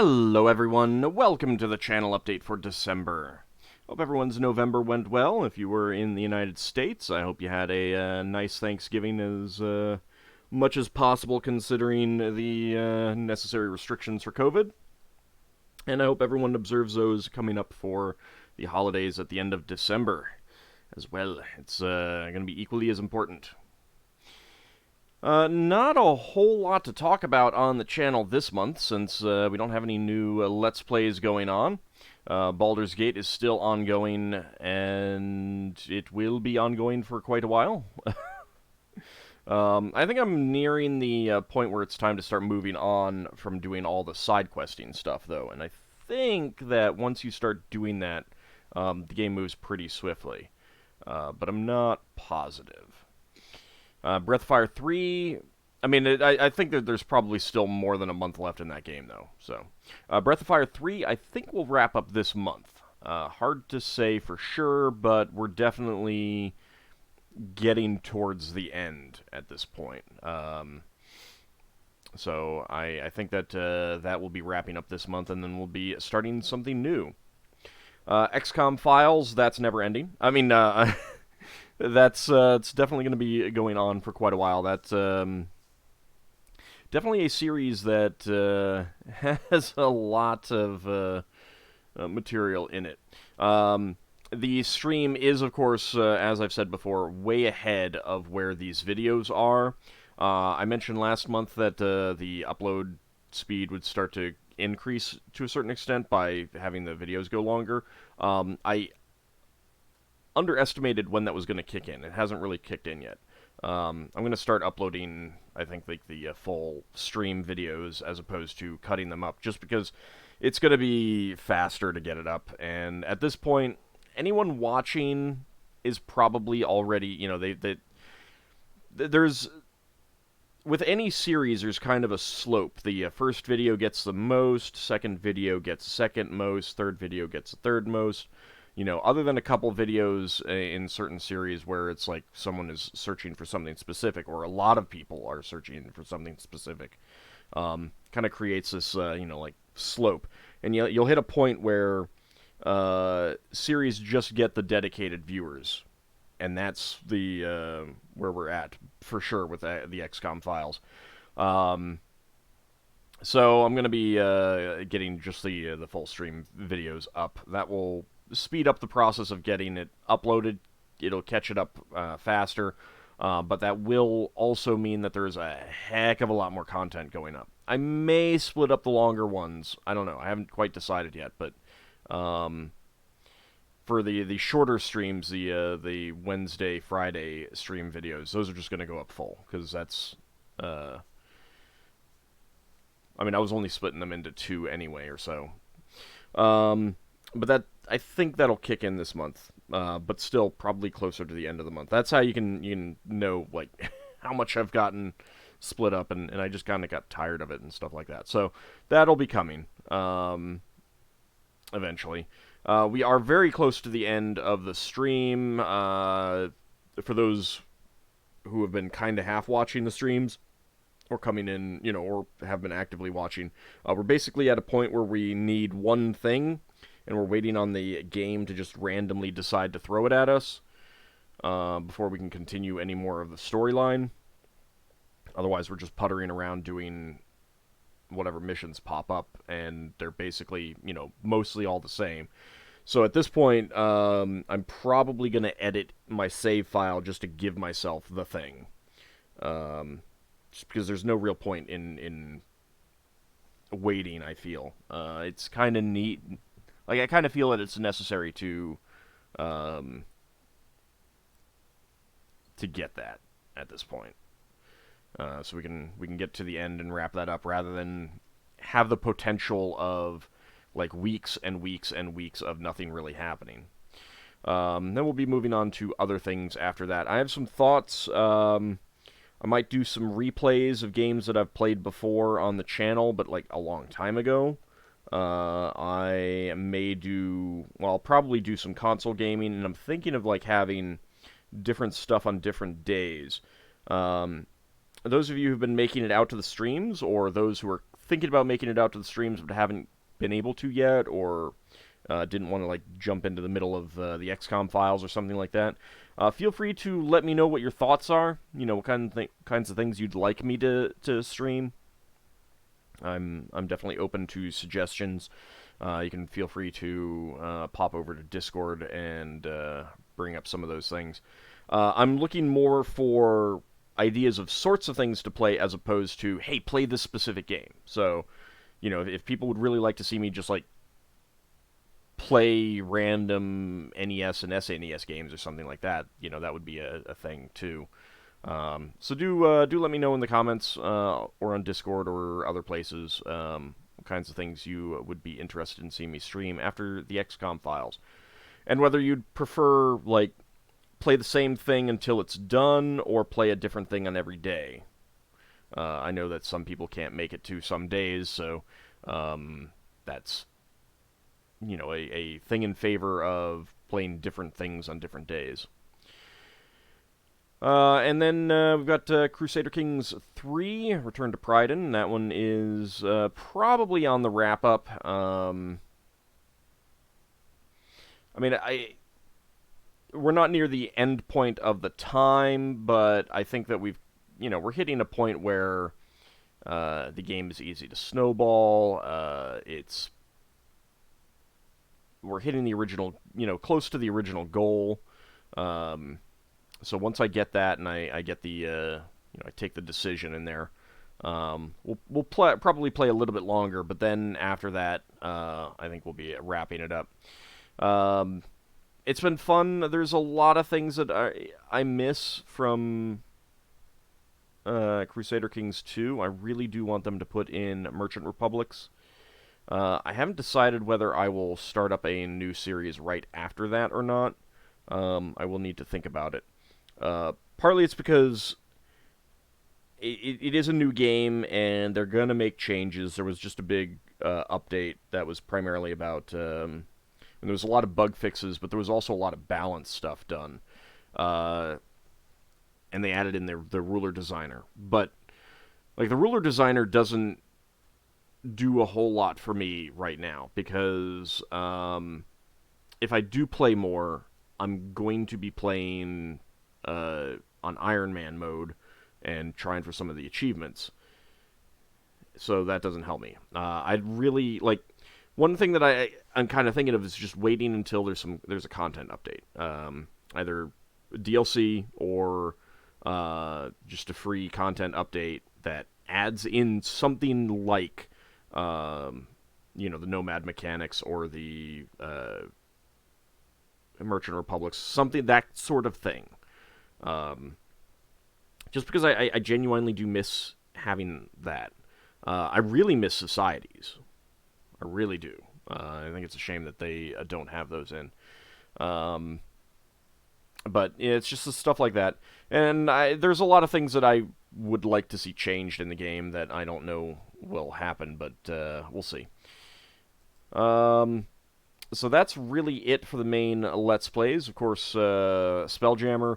Hello everyone, welcome to the channel update for December. Hope everyone's November went well. If you were in the United States, I hope you had a nice Thanksgiving as much as possible considering the necessary restrictions for COVID. And I hope everyone observes those coming up for the holidays at the end of December as well. It's going to be equally as important. Not a whole lot to talk about on the channel this month, since we don't have any new Let's Plays going on. Baldur's Gate is still ongoing, and it will be ongoing for quite a while. I think I'm nearing the point where it's time to start moving on from doing all the side questing stuff, though, and I think that once you start doing that, the game moves pretty swiftly. But I'm not positive. Breath of Fire 3, I think that there's probably still more than a month left in that game, though. So, Breath of Fire 3, I think will wrap up this month. Hard to say for sure, but we're definitely getting towards the end at this point. So, I think that that will be wrapping up this month, and then we'll be starting something new. XCOM Files, that's never ending. That's it's definitely going to be going on for quite a while. That's definitely a series that has a lot of material in it. The stream is, of course, as I've said before, way ahead of where these videos are. I mentioned last month that the upload speed would start to increase to a certain extent by having the videos go longer. I underestimated when that was going to kick in. It hasn't really kicked in yet. I'm going to start uploading, I think, like the full stream videos as opposed to cutting them up, just because it's going to be faster to get it up. And at this point, anyone watching is probably already, there's with any series, there's kind of a slope. The first video gets the most, second video gets second most, third video gets third most. Other than a couple videos in certain series where it's like someone is searching for something specific, or a lot of people are searching for something specific, kind of creates this, like slope. And you'll hit a point where series just get the dedicated viewers, and that's the where we're at for sure with the XCOM Files. So I'm gonna be getting just the full stream videos up. That will speed up the process of getting it uploaded. It'll catch it up faster, but that will also mean that there's a heck of a lot more content going up. I may split up the longer ones. I don't know. I haven't quite decided yet, but for the shorter streams, the Wednesday, Friday stream videos, those are just going to go up full, because that's... I was only splitting them into 2 anyway, or so. But that, I think that'll kick in this month, but still probably closer to the end of the month. That's how you can know, like, how much I've gotten split up, and I just kind of got tired of it and stuff like that. So that'll be coming eventually. We are very close to the end of the stream. For those who have been kind of half watching the streams, or coming in, or have been actively watching, we're basically at a point where we need one thing, and we're waiting on the game to just randomly decide to throw it at us before we can continue any more of the storyline. Otherwise, we're just puttering around doing whatever missions pop up, and they're basically, mostly all the same. So at this point, I'm probably going to edit my save file just to give myself the thing. Just because there's no real point in waiting, I feel. It's kind of neat. Like, I kind of feel that it's necessary to get that at this point. So we can get to the end and wrap that up, rather than have the potential of, like, weeks and weeks and weeks of nothing really happening. Then we'll be moving on to other things after that. I have some thoughts. I might do some replays of games that I've played before on the channel, but, like, a long time ago. I'll probably do some console gaming, and I'm thinking of, like, having different stuff on different days. Those of you who've been making it out to the streams, or those who are thinking about making it out to the streams but haven't been able to yet, or didn't want to like jump into the middle of the XCOM files or something like that, feel free to let me know what your thoughts are. You know, what kinds of things you'd like me to stream. I'm definitely open to suggestions. You can feel free to pop over to Discord and bring up some of those things. I'm looking more for ideas of sorts of things to play as opposed to, hey, play this specific game. So, you know, if people would really like to see me just like play random NES and SNES games or something like that, you know, that would be a thing too. So do let me know in the comments or on Discord or other places what kinds of things you would be interested in seeing me stream after the XCOM files, and whether you'd prefer like play the same thing until it's done or play a different thing on every day. I know that some people can't make it to some days, so that's, you know, a thing in favor of playing different things on different days. And then we've got Crusader Kings 3, Return to Pryden. That one is probably on the wrap-up. I mean, we're not near the end point of the time, but I think that we're hitting a point where the game is easy to snowball. We're hitting the original, close to the original goal. So once I get that and I get the, I take the decision in there, we'll probably play a little bit longer, but then after that, I think we'll be wrapping it up. It's been fun. There's a lot of things that I miss from Crusader Kings 2. I really do want them to put in Merchant Republics. I haven't decided whether I will start up a new series right after that or not. I will need to think about it. Partly it's because it is a new game, and they're going to make changes. There was just a big update that was primarily about... and there was a lot of bug fixes, but there was also a lot of balance stuff done. And they added in the ruler designer. But like the ruler designer doesn't do a whole lot for me right now, because if I do play more, I'm going to be playing on Iron Man mode and trying for some of the achievements. So that doesn't help me. I'd really like... One thing that I'm kind of thinking of is just waiting until there's a content update. Either DLC or just a free content update that adds in something like the Nomad mechanics or the Merchant Republics, something, that sort of thing. Just because I genuinely do miss having that. I really miss societies. I really do. I think it's a shame that they don't have those in. But yeah, it's just the stuff like that. And there's a lot of things that I would like to see changed in the game that I don't know will happen, but we'll see. So that's really it for the main Let's Plays. Of course, Spelljammer.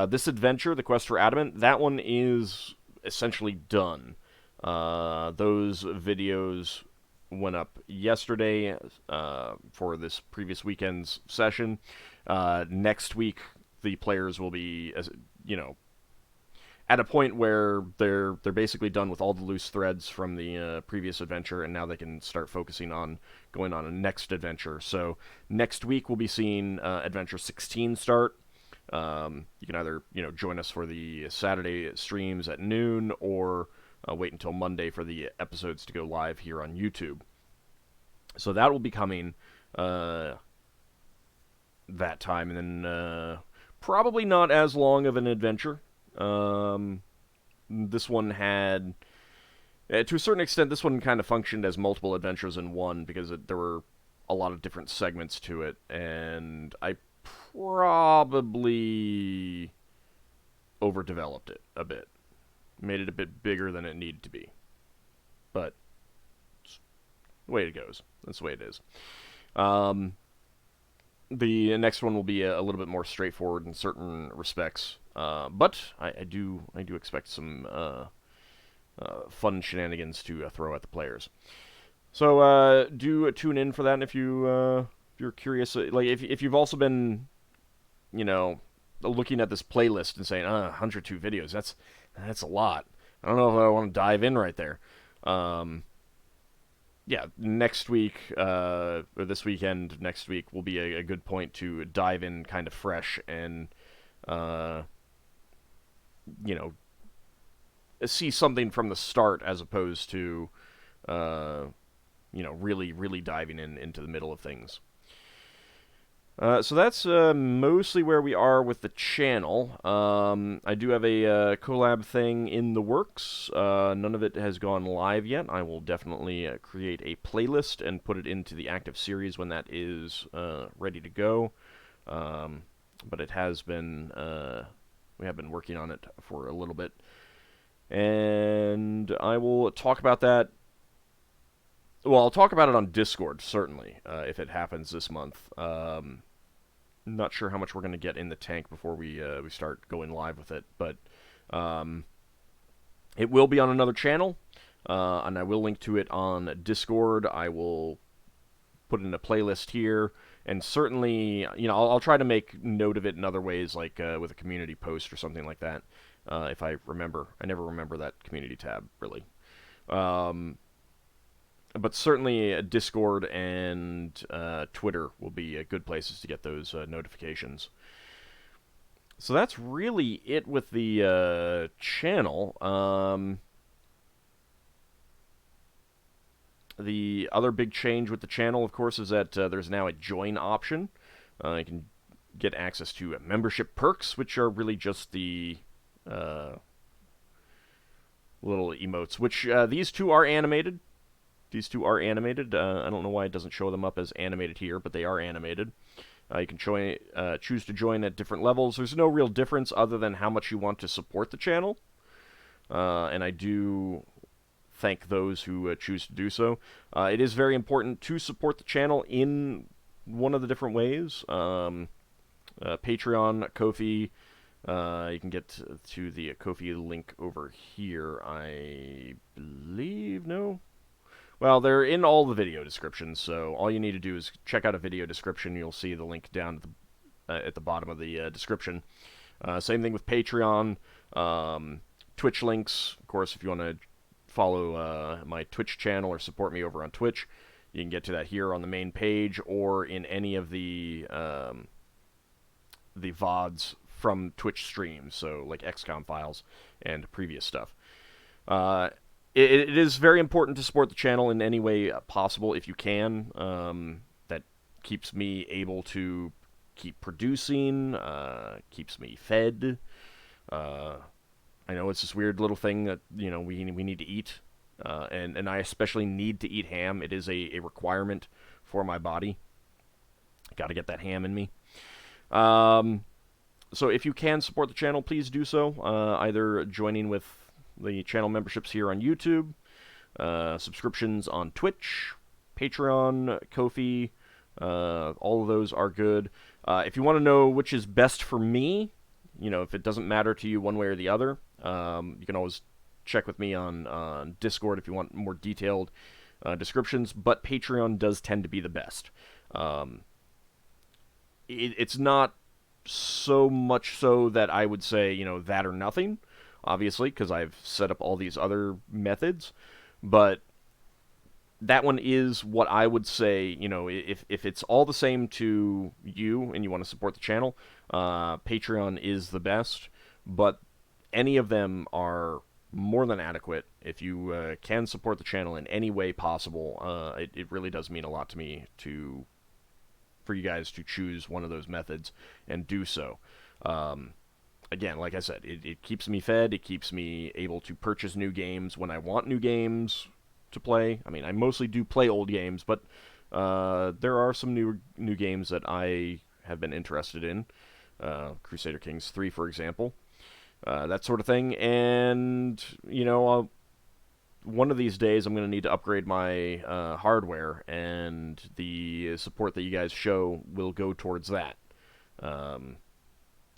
This adventure, The Quest for Adamant, that one is essentially done. Those videos went up yesterday for this previous weekend's session. Next week, the players will be, at a point where they're basically done with all the loose threads from the previous adventure, and now they can start focusing on going on a next adventure. So next week we'll be seeing Adventure 16 start. You can either join us for the Saturday streams at noon, or wait until Monday for the episodes to go live here on YouTube. So that will be coming that time, and then probably not as long of an adventure. This one had, to a certain extent, this one kind of functioned as multiple adventures in one, because there were a lot of different segments to it, and I probably overdeveloped it a bit. Made it a bit bigger than it needed to be. But it's the way it goes. That's the way it is. The next one will be a little bit more straightforward in certain respects. But I do expect some fun shenanigans to throw at the players. So do tune in for that, and if you're curious, like if you've also been, you know, looking at this playlist and saying, 102 videos, that's a lot. I don't know if I want to dive in right there. Um, yeah, next week, or this weekend, next week will be a good point to dive in kind of fresh and, uh, you know, see something from the start as opposed to, uh, really, really diving into the middle of things. So that's mostly where we are with the channel. I do have a collab thing in the works. None of it has gone live yet. I will definitely create a playlist and put it into the active series when that is ready to go. But it has been, we have been working on it for a little bit. And I will talk about that. Well, I'll talk about it on Discord, certainly, if it happens this month. Not sure how much we're going to get in the tank before we start going live with it, but it will be on another channel, and I will link to it on Discord. I will put in a playlist here, and certainly, I'll try to make note of it in other ways, like with a community post or something like that, if I remember. I never remember that community tab, really. But certainly Discord and Twitter will be good places to get those notifications. So that's really it with the channel. The other big change with the channel, of course, is that there's now a join option. You can get access to membership perks, which are really just the little emotes, which these two are animated. These two are animated. I don't know why it doesn't show them up as animated here, but they are animated. You can choose to join at different levels. There's no real difference other than how much you want to support the channel. And I do thank those who choose to do so. It is very important to support the channel in one of the different ways. Patreon, Ko-fi. You can get to the Ko-fi link over here, I believe. No? Well, they're in all the video descriptions, so all you need to do is check out a video description. You'll see the link down at the bottom of the description. Same thing with Patreon, Twitch links. Of course, if you want to follow my Twitch channel or support me over on Twitch, you can get to that here on the main page or in any of the VODs from Twitch streams, so like XCOM files and previous stuff. It is very important to support the channel in any way possible if you can. That keeps me able to keep producing, keeps me fed. I know it's this weird little thing that we need to eat, and I especially need to eat ham. It is a requirement for my body. Got to get that ham in me. So if you can support the channel, please do so. Either joining with the channel memberships here on YouTube, subscriptions on Twitch, Patreon, Ko-fi, all of those are good. If you want to know which is best for me, if it doesn't matter to you one way or the other, you can always check with me on Discord if you want more detailed descriptions, but Patreon does tend to be the best. It's not so much so that I would say, that or nothing, obviously, because I've set up all these other methods, but that one is what I would say, if it's all the same to you and you want to support the channel, Patreon is the best, but any of them are more than adequate. If you can support the channel in any way possible, it really does mean a lot to me for you guys to choose one of those methods and do so. Again, like I said, it keeps me fed. It keeps me able to purchase new games when I want new games to play. I mean, I mostly do play old games, but there are some new games that I have been interested in. Crusader Kings 3, for example. That sort of thing. And, one of these days I'm going to need to upgrade my hardware, and the support that you guys show will go towards that.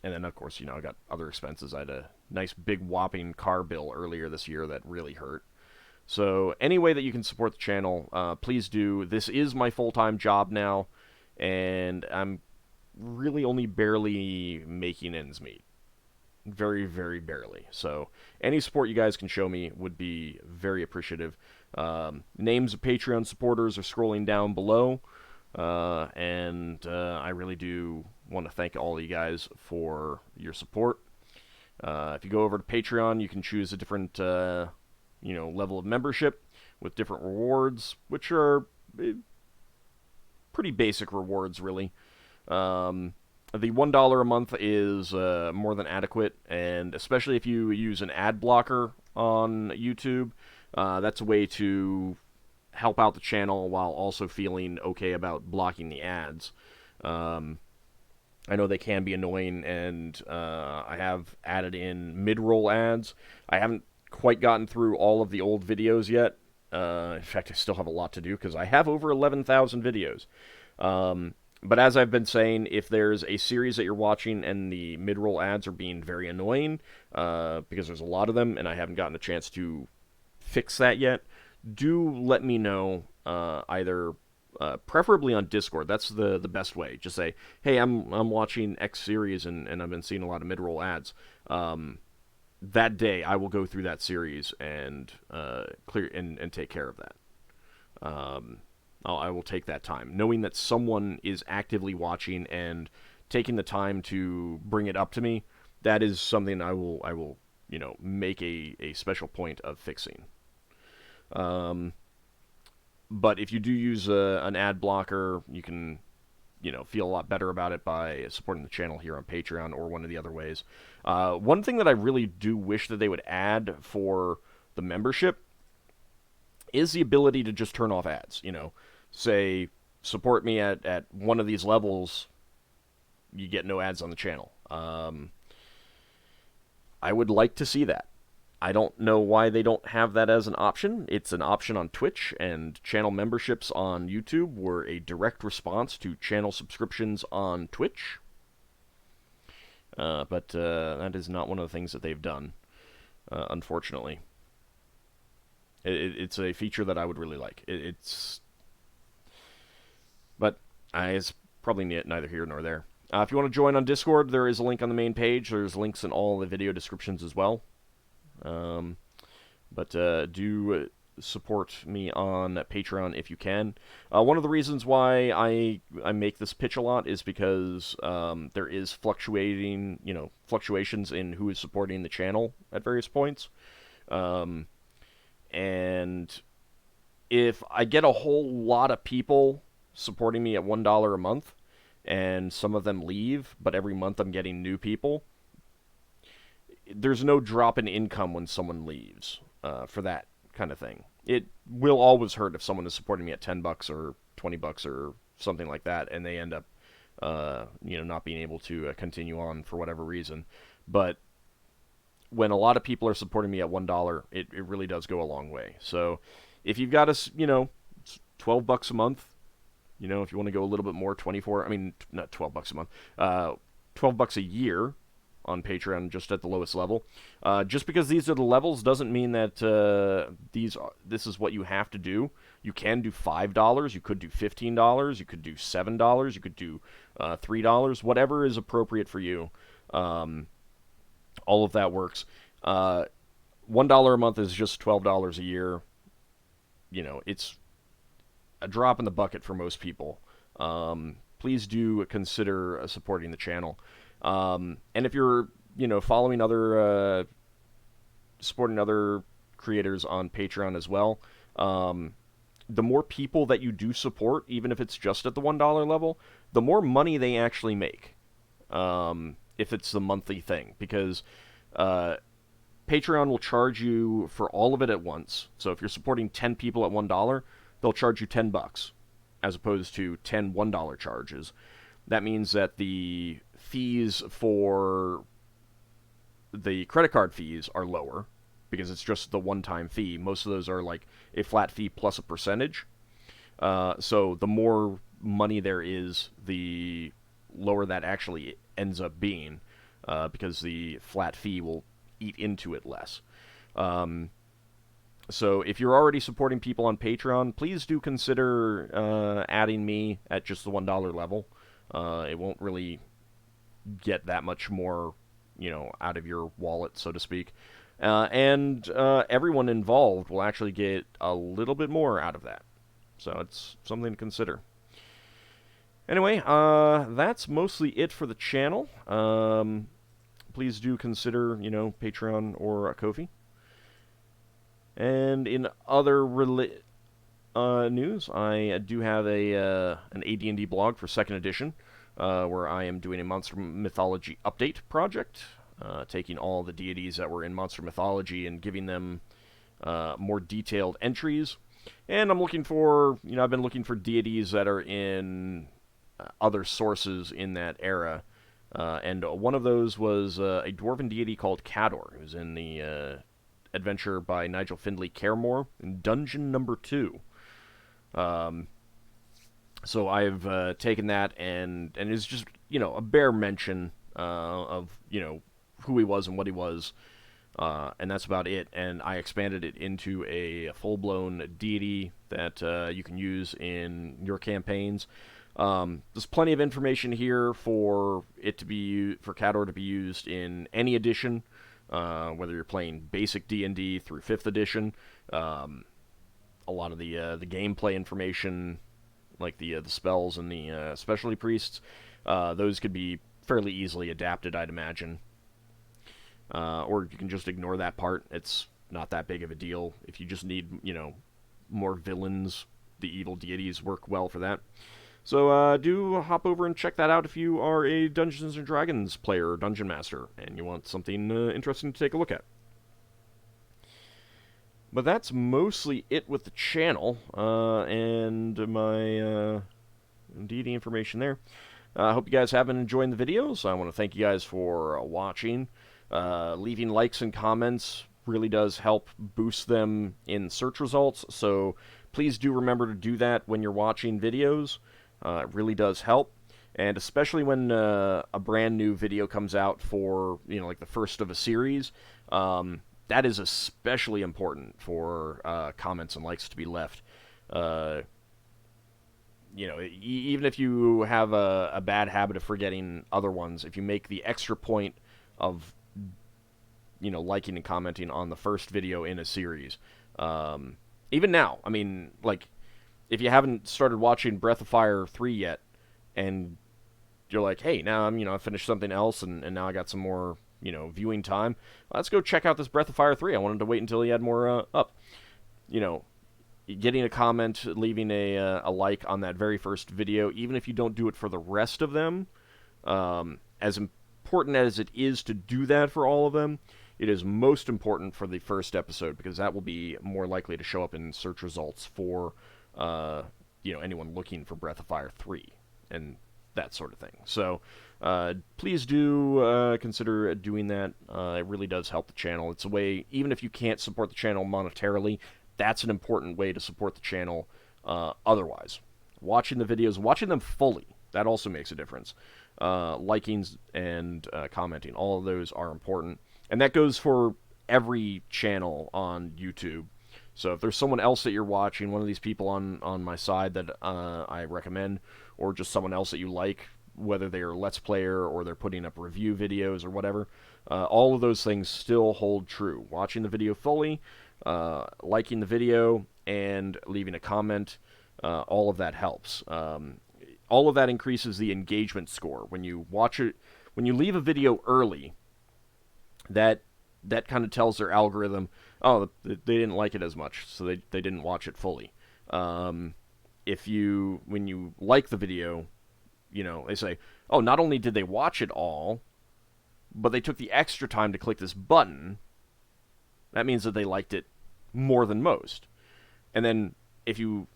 And then, of course, I got other expenses. I had a nice big whopping car bill earlier this year that really hurt. So any way that you can support the channel, please do. This is my full-time job now, and I'm really only barely making ends meet. Very, very barely. So any support you guys can show me would be very appreciative. Names of Patreon supporters are scrolling down below, and I really do want to thank all of you guys for your support. If you go over to Patreon, you can choose a different level of membership with different rewards, which are pretty basic rewards, really. The $1 a month is more than adequate, and especially if you use an ad blocker on YouTube, that's a way to help out the channel while also feeling okay about blocking the ads. I know they can be annoying, and I have added in mid-roll ads. I haven't quite gotten through all of the old videos yet. In fact, I still have a lot to do because I have over 11,000 videos. But as I've been saying, if there's a series that you're watching and the mid-roll ads are being very annoying, because there's a lot of them and I haven't gotten a chance to fix that yet, do let me know, either preferably on Discord. That's the best way. Just say, hey, I'm watching X series and I've been seeing a lot of mid-roll ads. That day I will go through that series and clear and take care of that. I will take that time, knowing that someone is actively watching and taking the time to bring it up to me. That is something I will make a special point of fixing. But if you do use an ad blocker, you can feel a lot better about it by supporting the channel here on Patreon or one of the other ways. One thing that I really do wish that they would add for the membership is the ability to just turn off ads. Say, support me at one of these levels, you get no ads on the channel. I would like to see that. I don't know why they don't have that as an option. It's an option on Twitch, and channel memberships on YouTube were a direct response to channel subscriptions on Twitch. But that is not one of the things that they've done, unfortunately. It's a feature that I would really like. But it's probably neither here nor there. If you want to join on Discord, there is a link on the main page. There's links in all the video descriptions as well. But do support me on Patreon if you can. One of the reasons why I make this pitch a lot is because there is fluctuations in who is supporting the channel at various points. And if I get a whole lot of people supporting me at $1 a month, and some of them leave, but every month I'm getting new people, there's no drop in income when someone leaves for that kind of thing. It will always hurt if someone is supporting me at $10 or $20 or something like that, and they end up not being able to continue on for whatever reason. But when a lot of people are supporting me at $1, it really does go a long way. So if you've got us, $12 a month, if you want to go a little bit more, not $12 a month, $12 a year on Patreon, just at the lowest level. Just because these are the levels doesn't mean that this is what you have to do. You can do $5, you could do $15, you could do $7, you could do $3, whatever is appropriate for you. All of that works. $1 a month is just $12 a year. It's a drop in the bucket for most people. Please do consider supporting the channel. And if you're, following supporting other creators on Patreon as well, the more people that you do support, even if it's just at the $1 level, the more money they actually make. If it's the monthly thing, because Patreon will charge you for all of it at once. So if you're supporting 10 people at $1, they'll charge you $10, as opposed to 10 $1 charges. That means that the fees for the credit card fees are lower, because it's just the one-time fee. Most of those are like a flat fee plus a percentage. So the more money there is, the lower that actually ends up being. because the flat fee will eat into it less. So if you're already supporting people on Patreon, please do consider adding me at just the $1 level. It won't really get that much more, out of your wallet, so to speak. And everyone involved will actually get a little bit more out of that. So it's something to consider. Anyway, that's mostly it for the channel. Please do consider, Patreon or Ko-fi. And in other news, I do have an AD&D blog for 2nd edition, where I am doing a Monster Mythology update project, taking all the deities that were in Monster Mythology and giving them more detailed entries. And I'm looking for, I've been looking for deities that are in other sources in that era. And one of those was a dwarven deity called Cador, who's in the adventure by Nigel Findlay Caremore in Dungeon Number 2. So I've taken that, and it's just, a bare mention of, who he was and what he was, and that's about it. And I expanded it into a full-blown deity that you can use in your campaigns. There's plenty of information here for it to be for Cador to be used in any edition, whether you're playing basic D&D through 5th edition. A lot of the gameplay information, like the spells and the specialty priests, those could be fairly easily adapted, I'd imagine. Or you can just ignore that part. It's not that big of a deal. If you just need, more villains, the evil deities work well for that. So do hop over and check that out if you are a Dungeons & Dragons player or Dungeon Master and you want something interesting to take a look at. But that's mostly it with the channel and my D&D information there. I hope you guys have been enjoying the videos. I want to thank you guys for watching. Leaving likes and comments really does help boost them in search results, so please do remember to do that when you're watching videos. It really does help, and especially when a brand new video comes out for, like the first of a series, that is especially important for comments and likes to be left. Even if you have a bad habit of forgetting other ones, if you make the extra point of, liking and commenting on the first video in a series, even now, I mean, like, if you haven't started watching Breath of Fire 3 yet, and you're like, hey, now I finished something else, and now I got some more, viewing time, let's go check out this Breath of Fire 3. I wanted to wait until he had more up. Getting a comment, leaving a like on that very first video, even if you don't do it for the rest of them, as important as it is to do that for all of them, it is most important for the first episode, because that will be more likely to show up in search results for anyone looking for Breath of Fire 3 and that sort of thing. So please do consider doing that. It really does help the channel. It's a way, even if you can't support the channel monetarily, that's an important way to support the channel otherwise. Watching the videos, watching them fully, that also makes a difference. Liking and commenting, all of those are important. And that goes for every channel on YouTube. So if there's someone else that you're watching, one of these people on my side that I recommend, or just someone else that you like, whether they're a Let's Player or they're putting up review videos or whatever, all of those things still hold true. Watching the video fully, liking the video, and leaving a comment, all of that helps. All of that increases the engagement score. When you watch it, when you leave a video early, that kind of tells their algorithm, oh, they didn't like it as much, so they didn't watch it fully. When you like the video, they say, oh, not only did they watch it all, but they took the extra time to click this button. That means that they liked it more than most. And then if you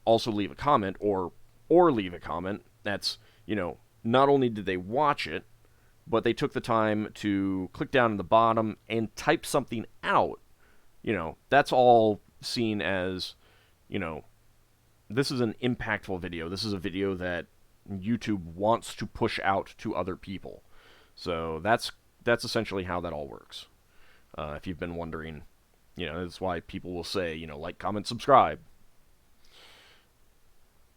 also leave a comment or leave a comment, that's, not only did they watch it, but they took the time to click down in the bottom and type something out. That's all seen as, this is an impactful video. This is a video that YouTube wants to push out to other people. So that's essentially how that all works. If you've been wondering, that's why people will say, like, comment, subscribe.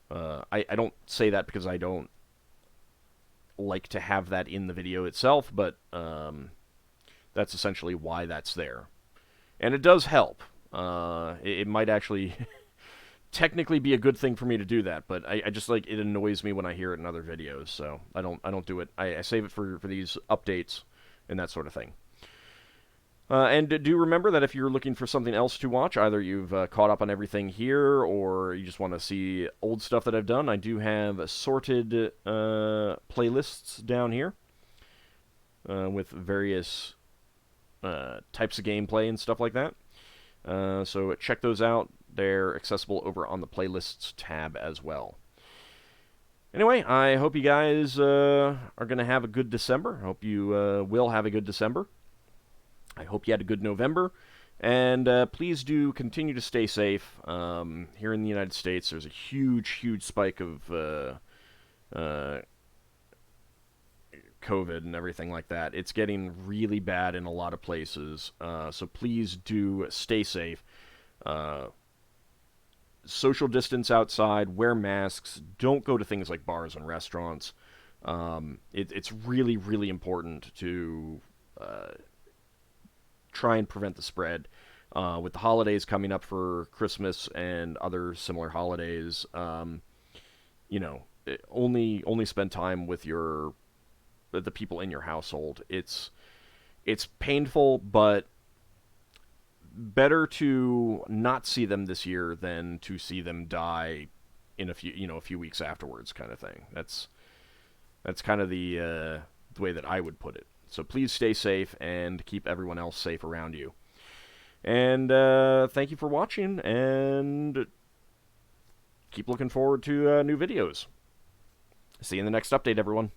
I don't say that because I don't like to have that in the video itself, but that's essentially why that's there. And it does help. It might actually technically be a good thing for me to do that, but I just like it annoys me when I hear it in other videos, so I don't do it. I save it for these updates and that sort of thing. And do remember that if you're looking for something else to watch, either you've caught up on everything here or you just want to see old stuff that I've done, I do have assorted playlists down here with various types of gameplay and stuff like that. So check those out. They're accessible over on the playlists tab as well. Anyway, I hope you guys are going to have a good December. I hope you will have a good December. I hope you had a good November. And please do continue to stay safe. Here in the United States, there's a huge spike of COVID and everything like that. It's getting really bad in a lot of places. So please do stay safe. Social distance outside, wear masks, don't go to things like bars and restaurants. It's really important to try and prevent the spread. With the holidays coming up for Christmas and other similar holidays, only spend time with the people in your household. It's painful, but better to not see them this year than to see them die in a few weeks afterwards, kind of thing. That's kind of the way that I would put it. So please stay safe and keep everyone else safe around you. And thank you for watching, and keep looking forward to new videos. See you in the next update, everyone.